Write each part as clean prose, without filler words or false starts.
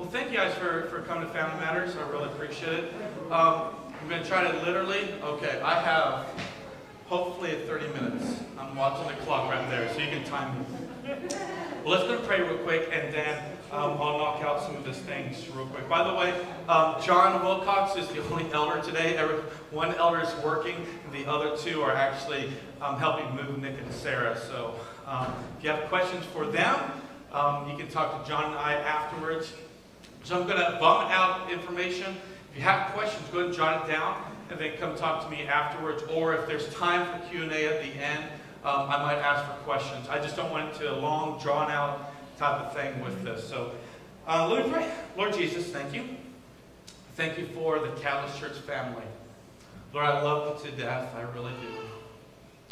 Well, thank you guys for coming to Family Matters. I really appreciate it. I'm going to try to literally, okay, I have hopefully 30 minutes. I'm watching the clock right there, so you can time me. Well, let's go pray real quick, and then I'll knock out some of these things real quick. By the way, John Wilcox is the only elder today. One elder is working, and the other two are actually helping move Nick and Sarah. So if you have questions for them, you can talk to John and I afterwards. So I'm going to vomit out information. If you have questions, go ahead and jot it down, and then come talk to me afterwards. Or if there's time for Q&A at the end, I might ask for questions. I just don't want it to a long, drawn-out type of thing with this. So let me pray. Lord Jesus, thank you. Thank you for the Catalyst Church family. Lord, I love you to death. I really do.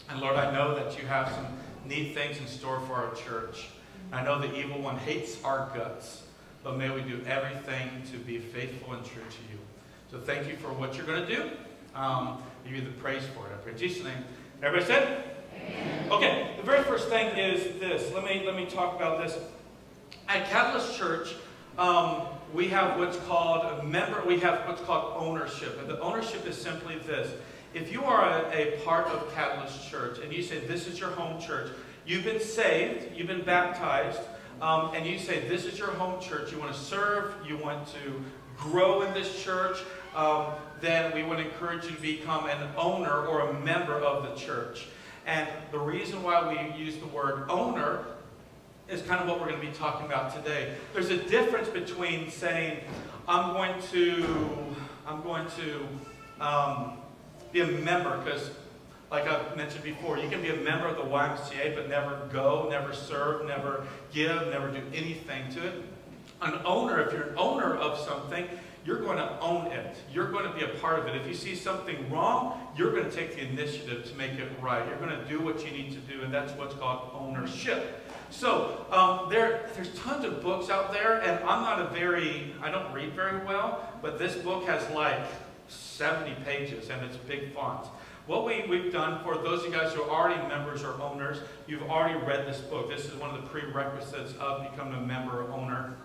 And Lord, I know that you have some neat things in store for our church. I know the evil one hates our guts. But may we do everything to be faithful and true to you. So thank you for what you're going to do. Give you the praise for it. I pray in Jesus' name. Everybody said? Amen. Okay, the very first thing is this. Let me talk about this. At Catalyst Church, we have what's called ownership. And the ownership is simply this. If you are a part of Catalyst Church and you say this is your home church, you've been saved, you've been baptized, and you say this is your home church, you want to serve, you want to grow in this church, then we would encourage you to become an owner or a member of the church. And the reason why we use the word owner is kind of what we're going to be talking about today. There's a difference between saying, I'm going to be a member, because like I've mentioned before, you can be a member of the YMCA but never go, never serve, never give, never do anything to it. An owner, if you're an owner of something, you're going to own it. You're going to be a part of it. If you see something wrong, you're going to take the initiative to make it right. You're going to do what you need to do, and that's what's called ownership. So there's tons of books out there, and I don't read very well, but this book has like 70 pages, and it's big font. What we've done for those of you guys who are already members or owners, you've already read this book. This is one of the prerequisites of becoming a member or owner.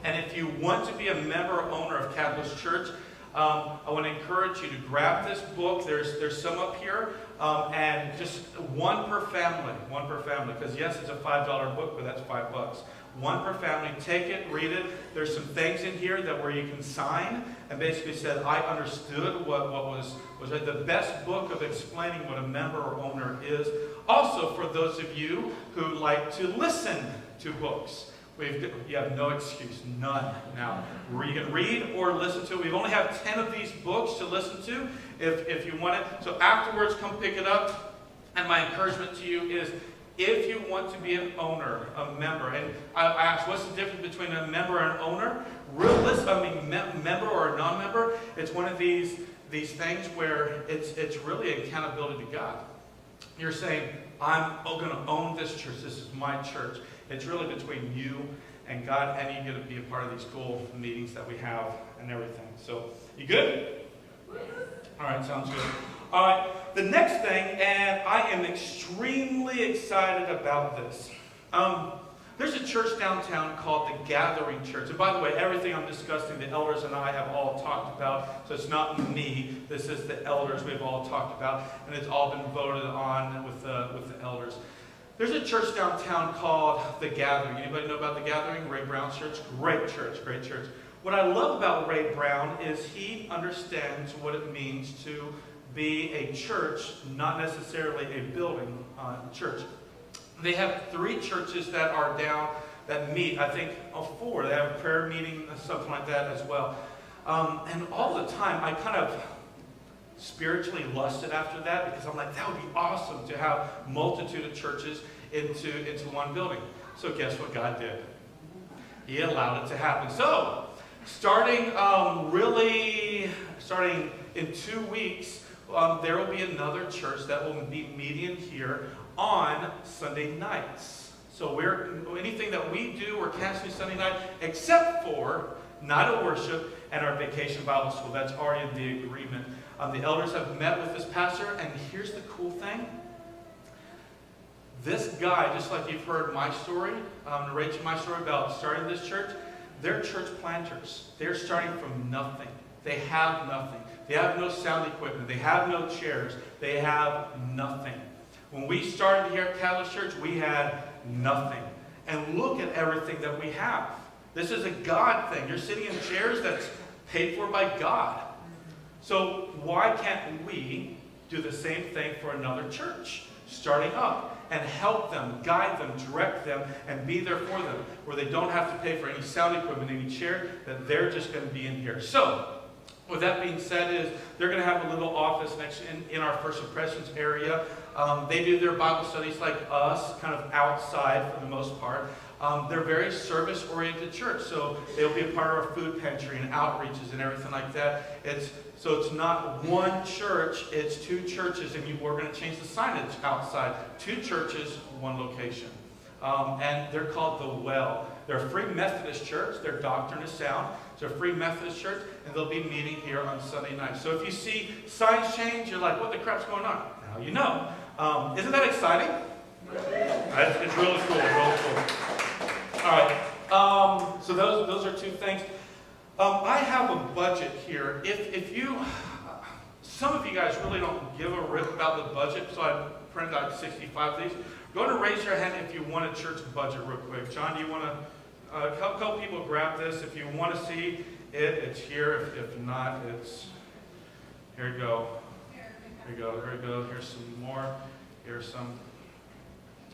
And if you want to be a member or owner of Catalyst Church, I want to encourage you to grab this book. There's some up here, and just one per family. Because yes, it's a $5 book, but that's $5. One per family. Take it, read it. There's some things in here where you can sign, and basically said, I understood what was the best book of explaining what a member or owner is. Also, for those of you who like to listen to books, you have no excuse, none. Now, you can read or listen to. We only have 10 of these books to listen to if you want it. So afterwards, come pick it up. And my encouragement to you is, if you want to be an owner, a member, and I asked, what's the difference between a member and an owner? Member or a non-member, it's one of these things where it's really accountability to God. You're saying, I'm going to own this church. This is my church. It's really between you and God, and you get to be a part of these cool meetings that we have and everything. So, you good? All right, sounds good. All right, the next thing, and I am extremely excited about this. There's a church downtown called the Gathering Church. And by the way, everything I'm discussing, the elders and I have all talked about. So it's not me. This is the elders we've all talked about. And it's all been voted on with the elders. There's a church downtown called The Gathering. Anybody know about The Gathering? Ray Brown's church? Great church, great church. What I love about Ray Brown is he understands what it means to be a church, not necessarily a building church. They have 3 churches that are down that meet. I think 4. They have a prayer meeting, something like that as well. And all the time, I kind of spiritually lusted after that, because I'm like, that would be awesome to have a multitude of churches into one building. So guess what God did? He allowed it to happen. So starting in 2 weeks, there will be another church that will be meeting here on Sunday nights. So anything that we do, we're canceling Sunday night, except for night of worship and our vacation Bible school. That's already in the agreement. The elders have met with this pastor, and here's the cool thing. This guy, just like you've heard my story, narration my story about starting this church, they're church planters. They're starting from nothing. They have nothing. They have no sound equipment. They have no chairs. They have nothing. When we started here at Catalyst Church, we had nothing. And look at everything that we have. This is a God thing. You're sitting in chairs that's paid for by God. So why can't we do the same thing for another church starting up and help them, guide them, direct them, and be there for them, where they don't have to pay for any sound equipment, any chair, that they're just going to be in here. So with that being said, is they're going to have a little office next in our First Impressions area. They do their Bible studies like us, kind of outside for the most part. They're very service-oriented church, so they'll be a part of our food pantry and outreaches and everything like that. So it's not one church, it's two churches, and we're going to change the signage outside. Two churches, one location. And they're called The Well. They're a Free Methodist church. Their doctrine is sound. It's a Free Methodist church, and they'll be meeting here on Sunday night. So if you see signs change, you're like, what the crap's going on? Now you know. Isn't that exciting? It's really cool, really cool. All right, so those are two things. I have a budget here. If you, some of you guys really don't give a rip about the budget, so I printed out 65 of these. Go ahead and raise your hand if you want a church budget real quick. John, do you want to help people grab this? If you want to see it, it's here. If not, it's, here you go. Here you go, here you go. Here's some more. Here's some.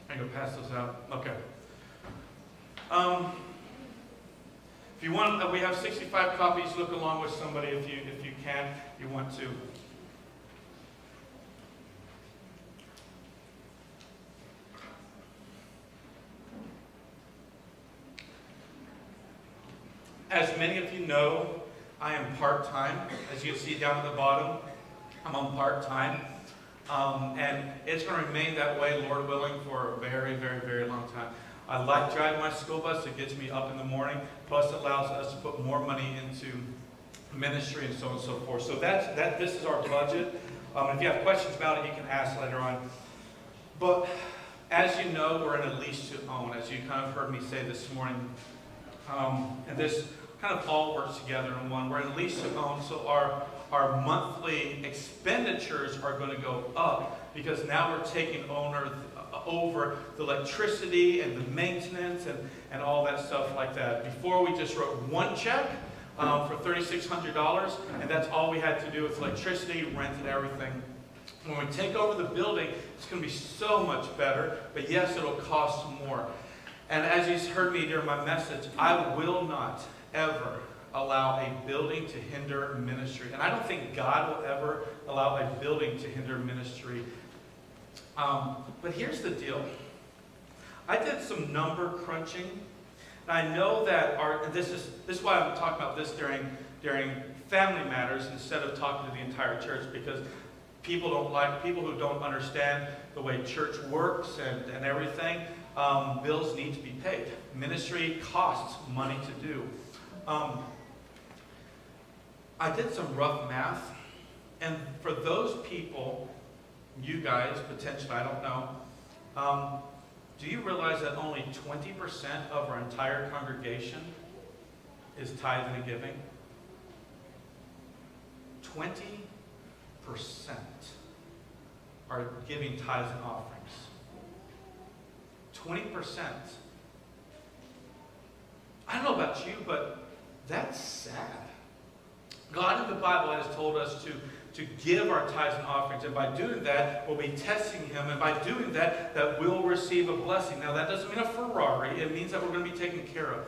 I'm going to pass those out. Okay. If you want, we have 65 copies. Look along with somebody if you can, if you want to. As many of you know, I am part-time. As you see down at the bottom, I'm on part-time. And it's going to remain that way, Lord willing, for a very, very, very long time. I like driving my school bus. It gets me up in the morning. Plus, it allows us to put more money into ministry and so on and so forth. So this is our budget. If you have questions about it, you can ask later on. But as you know, we're in a lease to own, as you kind of heard me say this morning. And this kind of all works together in one. We're in a lease to own, so our monthly expenditures are going to go up because now we're taking over the electricity and the maintenance and all that stuff like that. Before, we just wrote one check for $3,600, and that's all we had to do with electricity, rent, and everything. When we take over the building, it's going to be so much better, but yes, it'll cost more. And as you heard me during my message, I will not ever allow a building to hinder ministry. And I don't think God will ever allow a building to hinder ministry. But here's the deal. I did some number crunching. And I know that this is why I'm talking about this during family matters instead of talking to the entire church, because people who don't understand the way church works and everything. Bills need to be paid. Ministry costs money to do. I did some rough math, and for those people, you guys, potentially, I don't know, do you realize that only 20% of our entire congregation is tithing and giving? 20% are giving tithes and offerings. 20%. I don't know about you, but that's sad. God in the Bible has told us to give our tithes and offerings, and by doing that, we'll be testing Him, and by doing that, that we'll receive a blessing. Now, that doesn't mean a Ferrari. It means that we're going to be taken care of.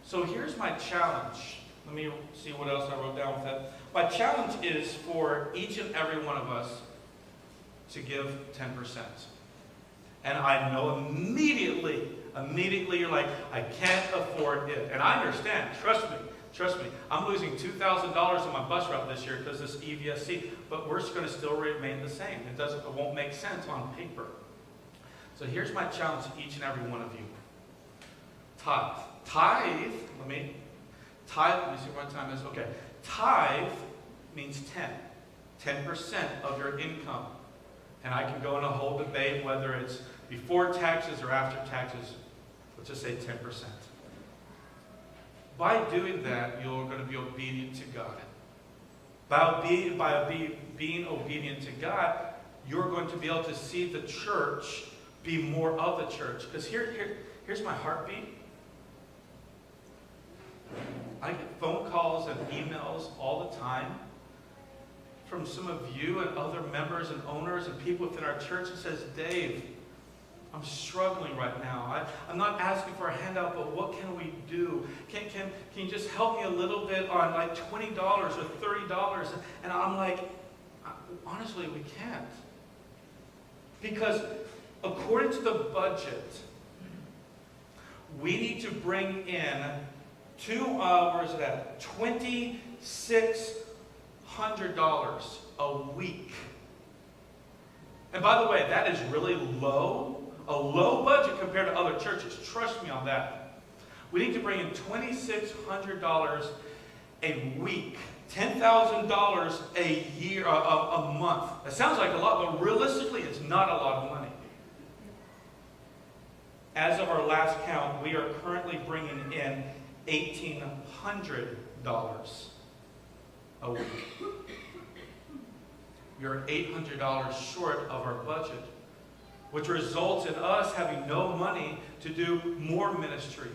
So here's my challenge. Let me see what else I wrote down with that. My challenge is for each and every one of us to give 10%. And I know immediately you're like, I can't afford it. And I understand, trust me, I'm losing $2,000 on my bus route this year because this EVSC, but we're going to still remain the same. It won't make sense on paper. So here's my challenge to each and every one of you. Tithe, let me see what time is. Okay. Tithe means 10% of your income. And I can go in a whole debate whether it's before taxes or after taxes. Let's just say 10%. By doing that, you're going to be obedient to God. Being obedient to God, you're going to be able to see the church be more of the church. Because here's my heartbeat. I get phone calls and emails all the time from some of you and other members and owners and people within our church that says, Dave, I'm struggling right now. I'm not asking for a handout, but what can we do? Can you just help me a little bit on like $20 or $30? And I'm like, honestly, we can't. Because according to the budget, we need to bring in $2,600 a week. And by the way, that is really low. A low budget compared to other churches. Trust me on that. We need to bring in $2,600 a week. $10,000 a year, a month. That sounds like a lot, but realistically, it's not a lot of money. As of our last count, we are currently bringing in $1,800 a week. We are $800 short of our budget, which results in us having no money to do more ministry,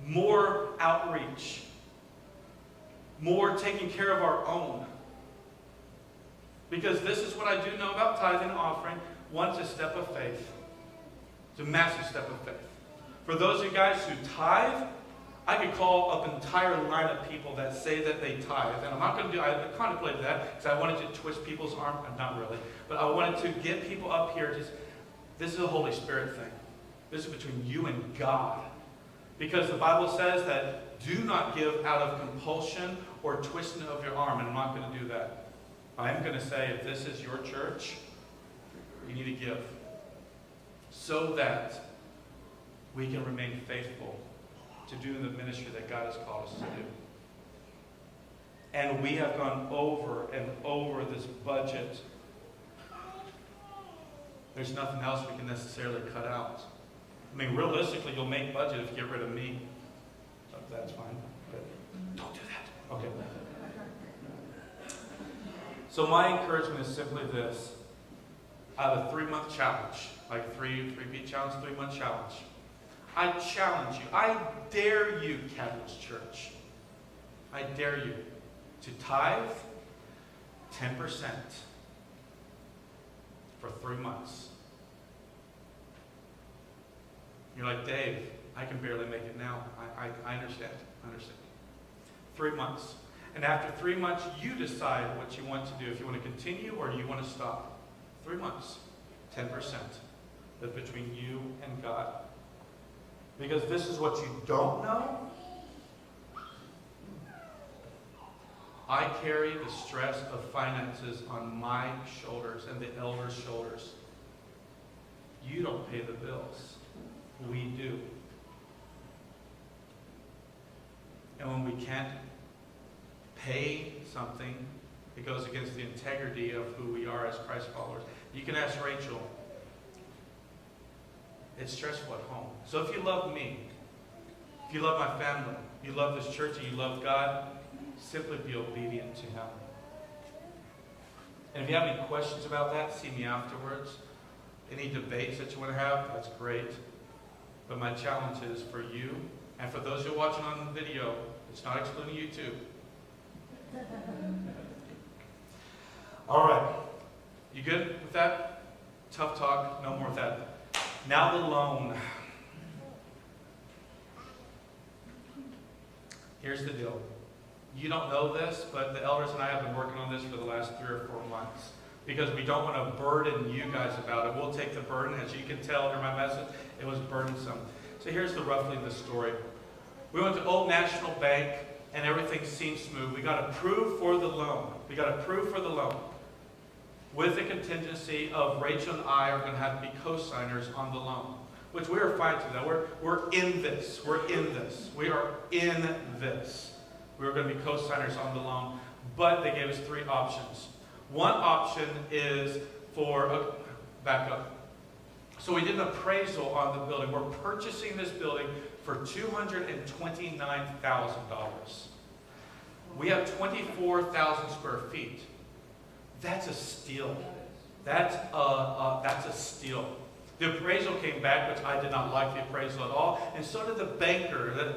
more outreach, more taking care of our own. Because this is what I do know about tithing and offering. One, it's a step of faith. It's a massive step of faith. For those of you guys who tithe, I could call up an entire line of people that say that they tithe. And I'm not going to do, I contemplated that because I wanted to twist people's arm. Not really. But I wanted to get people up here. This is a Holy Spirit thing. This is between you and God. Because the Bible says that do not give out of compulsion or twisting of your arm. And I'm not going to do that. I am going to say if this is your church, you need to give. So that we can remain faithful to do the ministry that God has called us to do. And we have gone over and over this budget. There's nothing else we can necessarily cut out. I mean, realistically, you'll make budget if you get rid of me. So that's fine. But don't do that. Okay. So my encouragement is simply this. I have a 3-month challenge. Like a 3-beat challenge, 3-month challenge. I challenge you. I dare you, Catalyst Church. I dare you to tithe 10% for 3 months. You're like, Dave, I can barely make it now. I understand. 3 months. And after 3 months, you decide what you want to do. If you want to continue or you want to stop. 3 months. 10%. That's between you and God. Because this is what you don't know. I carry the stress of finances on my shoulders and the elders' shoulders. You don't pay the bills. We do. And when we can't pay something, it goes against the integrity of who we are as Christ followers. You can ask Rachel. It's stressful at home. So if you love me, if you love my family, you love this church, and you love God, simply be obedient to Him. And if you have any questions about that, see me afterwards. Any debates that you want to have, that's great. But my challenge is for you, and for those who are watching on video, it's not excluding YouTube. All right. You good with that? Tough talk, no more of that. Now the loan. Here's the deal. You don't know this, but the elders and I have been working on this for the last 3 or 4 months because we don't want to burden you guys about it. We'll take the burden. As you can tell in my message, it was burdensome. So here's roughly the story. We went to Old National Bank, and everything seemed smooth. We got approved for the loan. With the contingency of Rachel and I are going to have to be co-signers on the loan, which we are fine to that. We're in this. We are in this. We were going to be co-signers on the loan, but they gave us 3 options. One option is for back up. So we did an appraisal on the building. We're purchasing this building for $229,000. We have 24,000 square feet. That's a steal. That's a steal. The appraisal came back, which I did not like the appraisal at all, and so did the banker.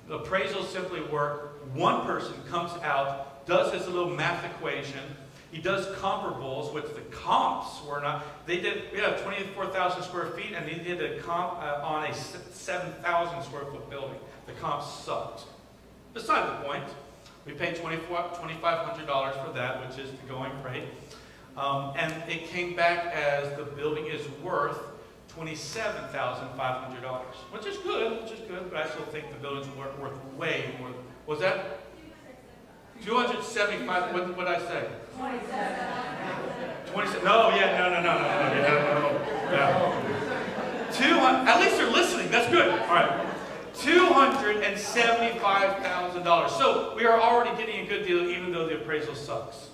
The appraisals simply work. One person comes out, does his little math equation. He does comparables, which the comps were not. We have 24,000 square feet, and he did a comp on a 7,000 square foot building. The comps sucked. Beside the point, we paid $2,500 for that, which is the going rate. And it came back as the building is worth $27,500, which is good, but I still think the building's worth way more. Was that 275? What did I say? 27. No. At least they're listening. That's good. All right. $275,000. So we are already getting a good deal, even though the appraisal sucks.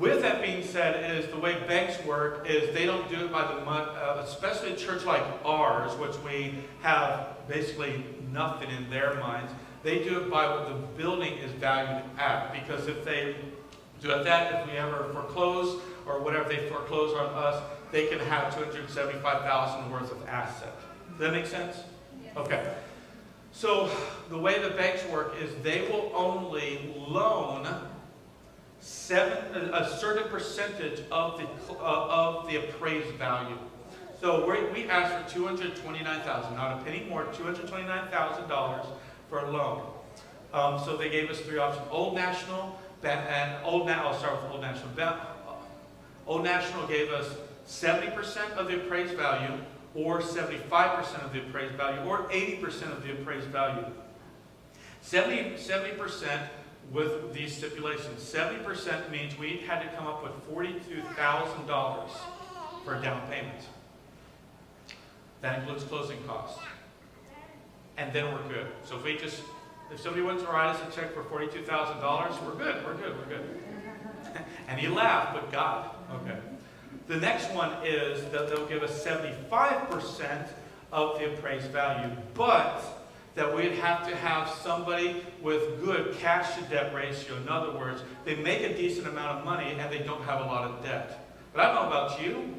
With that being said, is the way banks work is they don't do it by the month, especially a church like ours, which we have basically nothing in their minds. They do it by what the building is valued at. Because if they do it if we ever foreclose or whatever they foreclose on us, they can have $275,000 worth of asset. Does that make sense? Okay. So the way the banks work is they will only loan a certain percentage of the appraised value. So we asked for $229,000, not a penny more, $229,000 for a loan. So they gave us three options: Old National I'll start with Old National. Old National gave us 70% of the appraised value, or 75% of the appraised value, or 80% of the appraised value. 70% with these stipulations. 70% means we had to come up with $42,000 for a down payment. That includes closing costs. And then we're good. So if somebody wants to write us a check for $42,000, we're good. And he laughed, but God. Okay. The next one is that they'll give us 75% of the appraised value, but that we'd have to have somebody with good cash to debt ratio. In other words, they make a decent amount of money and they don't have a lot of debt. But I don't know about you,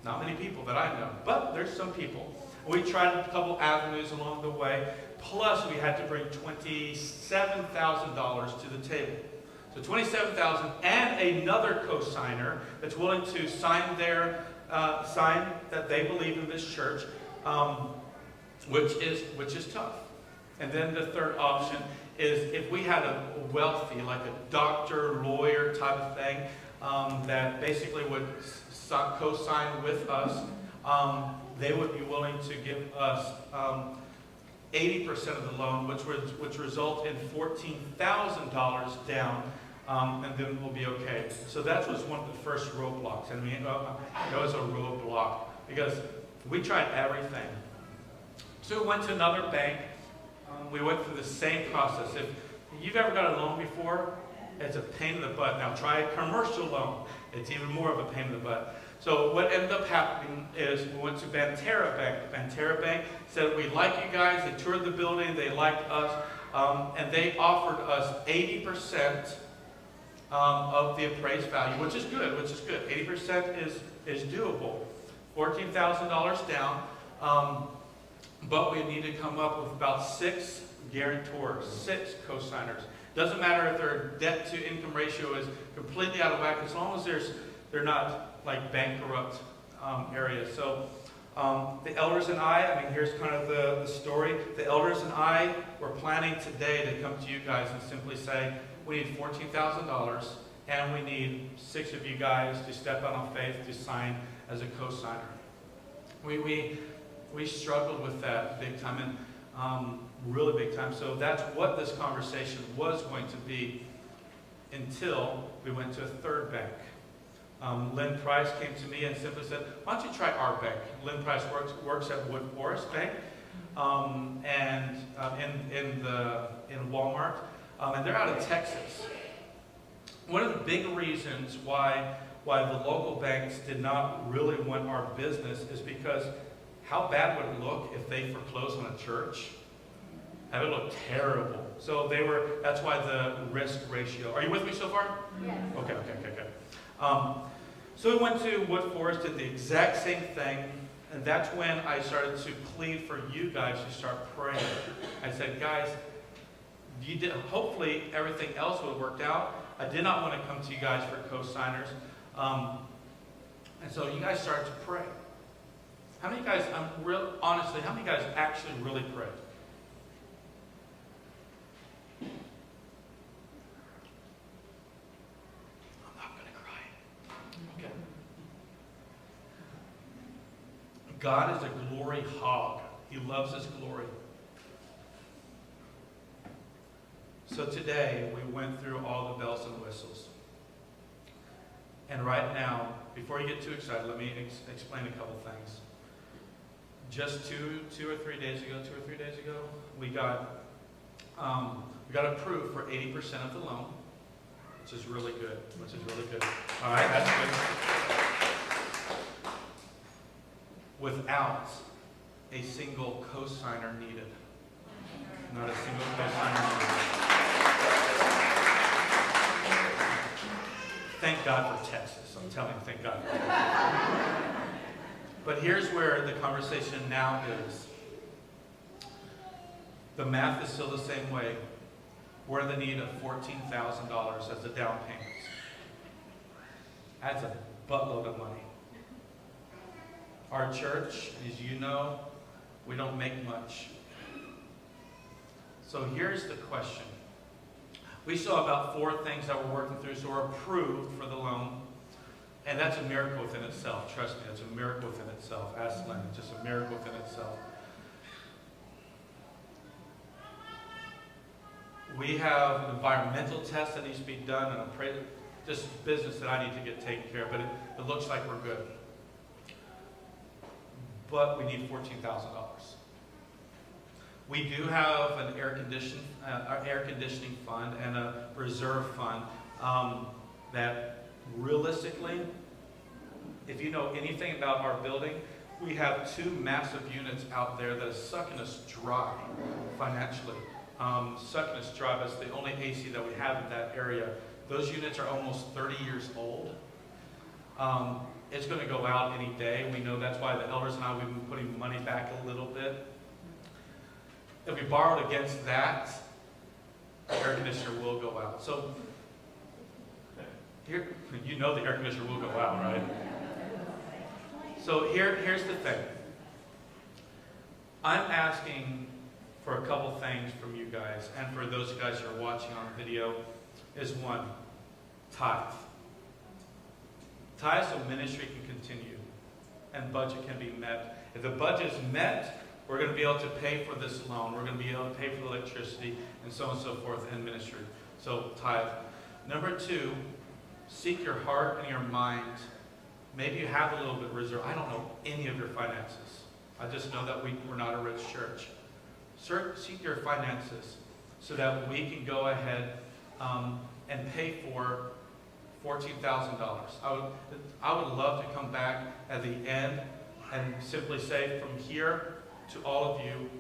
not many people that I know, but there's some people. We tried a couple avenues along the way, plus we had to bring $27,000 to the table. So $27,000 and another co-signer that's willing to sign that they believe in this church, which is tough. And then the third option is if we had a wealthy, like a doctor, lawyer type of thing, that basically would co-sign with us, they would be willing to give us 80% of the loan, which result in $14,000 down, and then we'll be okay. So that was one of the first roadblocks. And it was a roadblock because we tried everything. So we went to another bank. We went through the same process. If you've ever got a loan before, it's a pain in the butt. Now try a commercial loan. It's even more of a pain in the butt. So what ended up happening is we went to Banterra Bank. Banterra Bank said, "We like you guys." They toured the building. They liked us. And they offered us 80% of the appraised value, which is good. 80% is doable. $14,000 down. But we need to come up with about 6 guarantors, 6 co-signers. Doesn't matter if their debt to income ratio is completely out of whack, as long as they're not like bankrupt areas. So the elders and I mean, here's kind of the story. The elders and I were planning today to come to you guys and simply say, we need $14,000 and we need 6 of you guys to step out on faith to sign as a co-signer. We struggled with that big time, and really big time. So that's what this conversation was going to be until we went to a third bank. Lynn Price came to me and simply said, "Why don't you try our bank?" Lynn Price works at Wood Forest Bank, and in Walmart, and they're out of Texas. One of the big reasons why the local banks did not really want our business is because how bad would it look if they foreclosed on a church? That would look terrible. So that's why the risk ratio. Are you with me so far? Yes. Okay. So we went to Wood Forest, did the exact same thing, and that's when I started to plead for you guys to start praying. I said, guys, hopefully everything else would have worked out. I did not want to come to you guys for co-signers. And so you guys started to pray. How many guys, honestly, how many guys actually really prayed? I'm not going to cry. Okay. God is a glory hog. He loves his glory. So today, we went through all the bells and whistles. And right now, before you get too excited, let me explain a couple things. Just two or three days ago, we got approved for 80% of the loan, which is really good. All right, that's good. Without a single cosigner needed. Not a single cosigner needed. Thank God for Texas. I'm telling you, thank God for Texas. But here's where the conversation now is. The math is still the same way. We're in the need of $14,000 as a down payment. That's a buttload of money. Our church, as you know, we don't make much. So here's the question. We saw about 4 things that we're working through, so we're approved for the loan. And that's a miracle within itself. Trust me, it's a miracle within itself. Ask Lynn, it's just a miracle within itself. We have an environmental test that needs to be done, and just business that I need to get taken care of, but it looks like we're good. But we need $14,000. We do have an air conditioning fund and a reserve fund that realistically, if you know anything about our building, we have 2 massive units out there that are sucking us dry financially. Sucking us dry. That's the only AC that we have in that area. Those units are almost 30 years old. It's going to go out any day. We know that's why the elders and I, we've been putting money back a little bit. If we borrowed against that, the air conditioner will go out. So, here, you know the air conditioner will go out, right? So here's the thing. I'm asking for a couple things from you guys, and for those of you guys who are watching on video, is 1, tithe. Tithe so ministry can continue, and budget can be met. If the budget is met, we're going to be able to pay for this loan. We're going to be able to pay for the electricity, and so on and so forth, and ministry. So tithe. Number 2, seek your heart and your mind. Maybe you have a little bit of reserve. I don't know any of your finances. I just know that we're not a rich church. Seek your finances so that we can go ahead and pay for $14,000. I would love to come back at the end and simply say from here to all of you,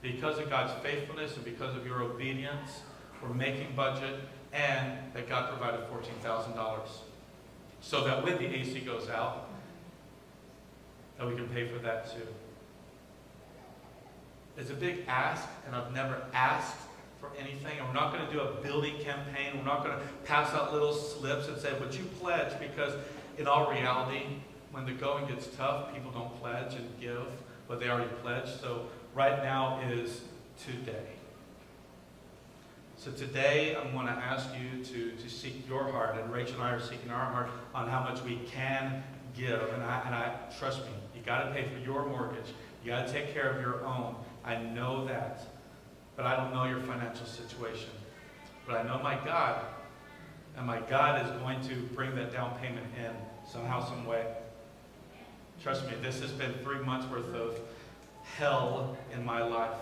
because of God's faithfulness and because of your obedience, we're making budget, and that God provided $14,000. So that when the AC goes out, that we can pay for that too. It's a big ask, and I've never asked for anything. And we're not going to do a building campaign. We're not going to pass out little slips and say, would you pledge? Because in all reality, when the going gets tough, people don't pledge and give, but they already pledged. So right now is today. So today, I'm going to ask you to seek your heart, and Rachel and I are seeking our heart on how much we can give. And I trust me, you got to pay for your mortgage. You got to take care of your own. I know that, but I don't know your financial situation. But I know my God, and my God is going to bring that down payment in somehow, some way. Trust me, this has been 3 months worth of hell in my life.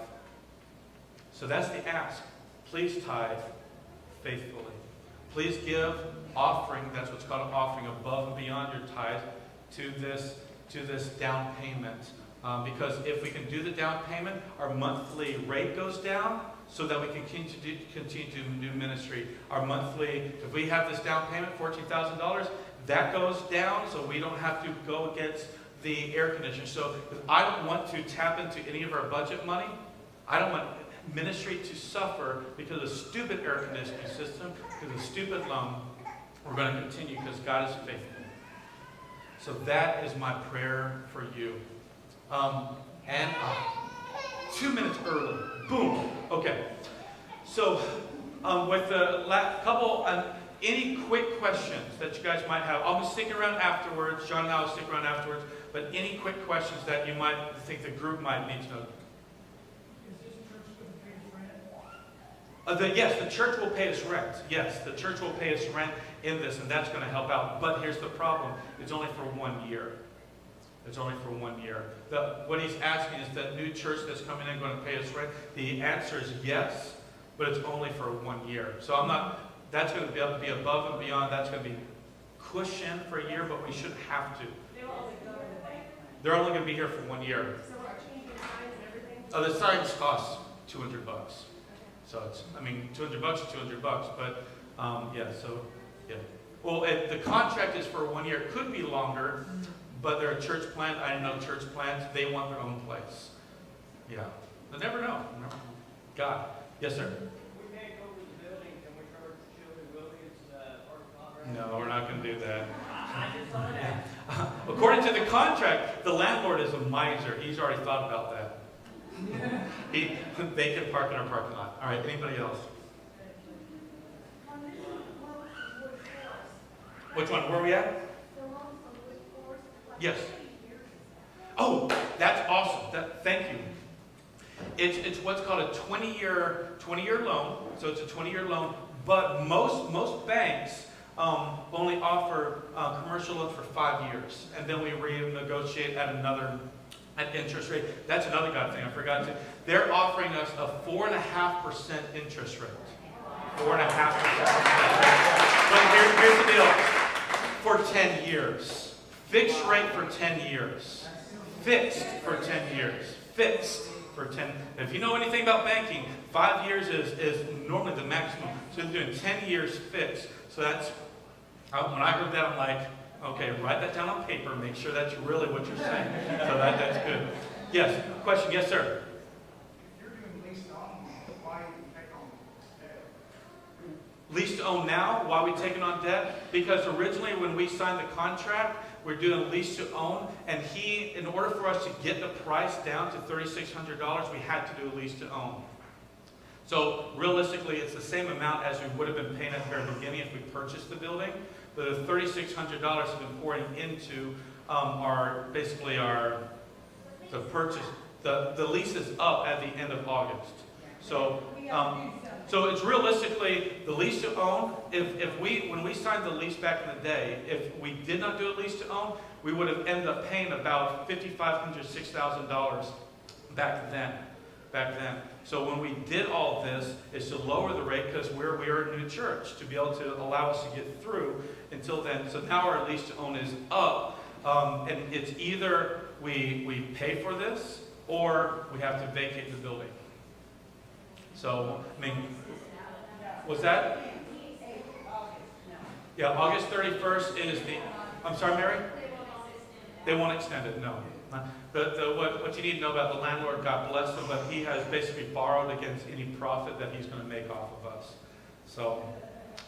So that's the ask. Please tithe faithfully. Please give offering, that's what's called an offering, above and beyond your tithe, to this down payment Because if we can do the down payment, our monthly rate goes down so that we can continue to do ministry. Our monthly, if we have this down payment, $14,000, that goes down so we don't have to go against the air conditioner. So I don't want to tap into any of our budget money. I don't want ministry to suffer because of the stupid air conditioning system, because of the stupid loan. We're going to continue because God is faithful. So that is my prayer for you. 2 minutes early. Boom. Okay. So with the couple, any quick questions that you guys might have, I'll be sticking around afterwards. John and I will stick around afterwards. But any quick questions that you might think the group might need to know? Yes, the church will pay us rent. Yes, the church will pay us rent in this, and that's going to help out. But here's the problem. It's only for 1 year. It's only for 1 year. What he's asking is that new church that's coming in going to pay us rent. The answer is yes, but it's only for 1 year. So that's going to be above and beyond. That's going to be cushion for a year, but we shouldn't have to. They're only going to be here for 1 year. So we're changing signs and everything? The signs cost $200. So it's, $200 is $200, but so. Well, the contract is for 1 year. It could be longer, but they're a church plant. I know church plants, they want their own place. Yeah. They never know. God. Yes, sir. We take over the building, can we charge Children Williams parking lot? No, we're not going to do that. I just thought that. According to the contract, the landlord is a miser. He's already thought about that. They can park in our parking lot. All right, anybody else? Which one? Where are we at? Yes. Oh, that's awesome. Thank you. It's what's called a 20-year loan. So it's a 20-year loan, but most banks only offer commercial loans for 5 years, and then we renegotiate at interest rate. That's another God thing I forgot to. They're offering us a 4.5% interest rate. 4.5%. But here's the deal. For 10 years. Fixed rate for 10 years. Fixed for 10 years. Fixed for 10. If you know anything about banking, 5 years is normally the maximum. So they're doing 10 years fixed. So that's, when I heard that, I'm like, okay, write that down on paper. Make sure that's really what you're saying. So that's good. Yes, question. Yes, sir. If you're doing lease to own, why are you taking on debt? Lease to own now, why are we taking on debt? Because originally when we signed the contract, we're doing lease to own, and in order for us to get the price down to $3,600, we had to do a lease to own. So realistically, it's the same amount as we would have been paying at the very beginning if we purchased the building. But the $3,600 has been pouring into the purchase. The lease is up at the end of August. So it's realistically the lease to own. When we signed the lease back in the day, if we did not do a lease to own, we would have ended up paying about $5,500, $6,000 back then. So when we did all this, is to lower the rate because we are a new church to be able to allow us to get through until then. So now our lease to own is up, and it's either we pay for this or we have to vacate the building. So, was that? Yeah, August 31st is I'm sorry, Mary? They won't extend it, no. What you need to know about the landlord, God bless him, but he has basically borrowed against any profit that he's going to make off of us. So,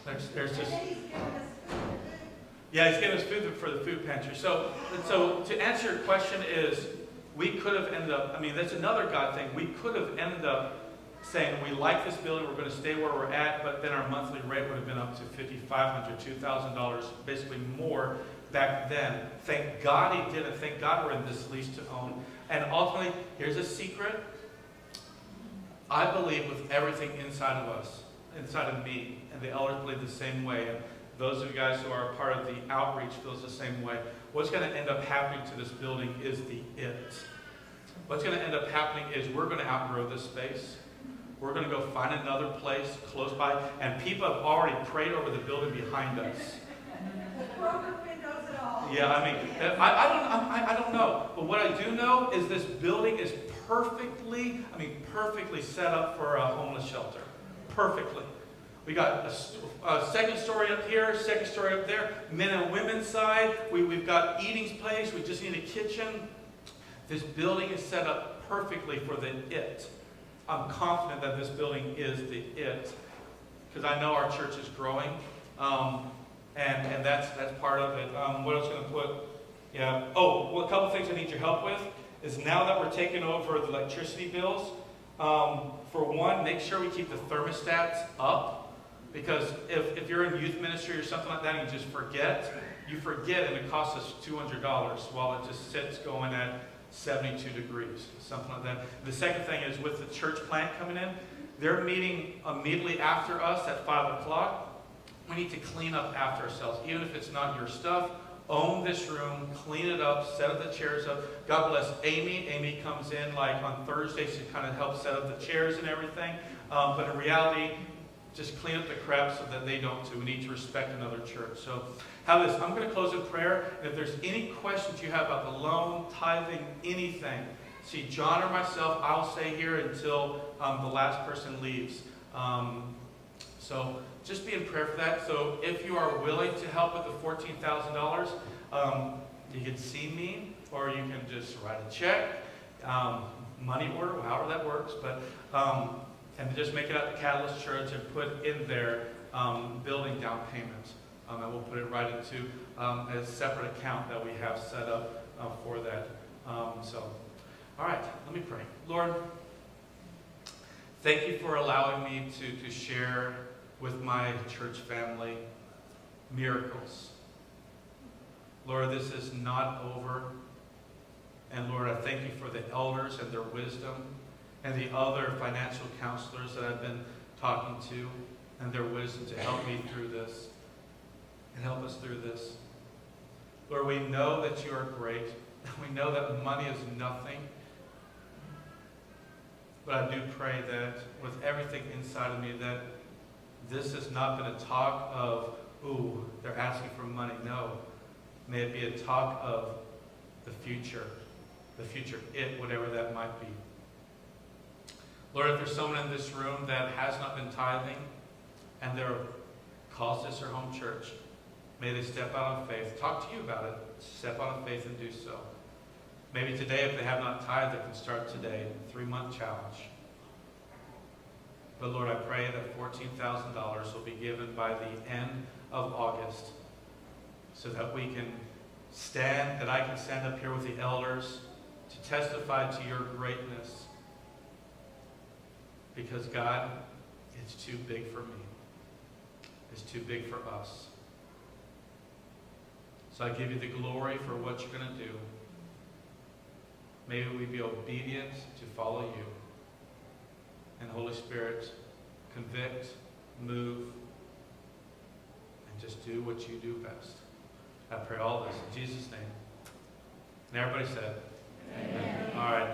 there's just... Yeah, he's giving us food for the food pantry. So to answer your question is, we could have ended up, that's another God thing, we could have ended up saying, we like this building, we're going to stay where we're at, but then our monthly rate would have been up to $5,500, $2,000, basically more back then. Thank God he didn't. Thank God we're in this lease to own. And ultimately, here's a secret. I believe with everything inside of us, inside of me, and the elders believe the same way, and those of you guys who are a part of the outreach feels the same way. What's going to end up happening to this building is the it. What's going to end up happening is we're going to outgrow this space. We're going to go find another place close by, and people have already prayed over the building behind us. Yeah, I mean, I don't know. But what I do know is this building is perfectly set up for a homeless shelter. Perfectly. We got a second story up here, second story up there, men and women's side. We've got eating place. We just need a kitchen. This building is set up perfectly for the it. I'm confident that this building is the it, because I know our church is growing, and that's part of it. What else going to put? Yeah. Oh, well, a couple things I need your help with is now that we're taking over the electricity bills. For one, make sure we keep the thermostats up. Because if you're in youth ministry or something like that and you just forget, and it costs us $200 while it just sits going at 72 degrees, something like that. The second thing is with the church plant coming in, they're meeting immediately after us at 5 o'clock. We need to clean up after ourselves, even if it's not your stuff. Own this room, clean it up, set up the chairs up. God bless Amy. Amy comes in like on Thursdays to kind of help set up the chairs and everything. But in reality, just clean up the crap so that they don't too. We need to respect another church. So have this. I'm going to close in prayer. And if there's any questions you have about the loan, tithing, anything, see John or myself, I'll stay here until the last person leaves. So just be in prayer for that. So if you are willing to help with the $14,000, you can see me, or you can just write a check, money order, however that works. But and just make it out to Catalyst Church and put in their building down payment. And we'll put it right into a separate account that we have set up for that. So, all right, let me pray. Lord, thank you for allowing me to share with my church family miracles. Lord, this is not over. And Lord, I thank you for the elders and their wisdom, and the other financial counselors that I've been talking to, and their wisdom to help me through this and help us through this. Lord, we know that you are great. We know that money is nothing. But I do pray that with everything inside of me, that this has not been a talk of, ooh, they're asking for money. No. May it be a talk of the future, it, whatever that might be. Lord, if there's someone in this room that has not been tithing and they're calls this their home church, may they step out on faith. Talk to you about it. Step out on faith and do so. Maybe today, if they have not tithed, they can start today. 3-month challenge. But Lord, I pray that $14,000 will be given by the end of August so that we can that I can stand up here with the elders to testify to your greatness. Because God, it's too big for me. It's too big for us. So I give you the glory for what you're going to do. May we be obedient to follow you. And Holy Spirit, convict, move, and just do what you do best. I pray all this in Jesus' name. And everybody said, Amen. All right.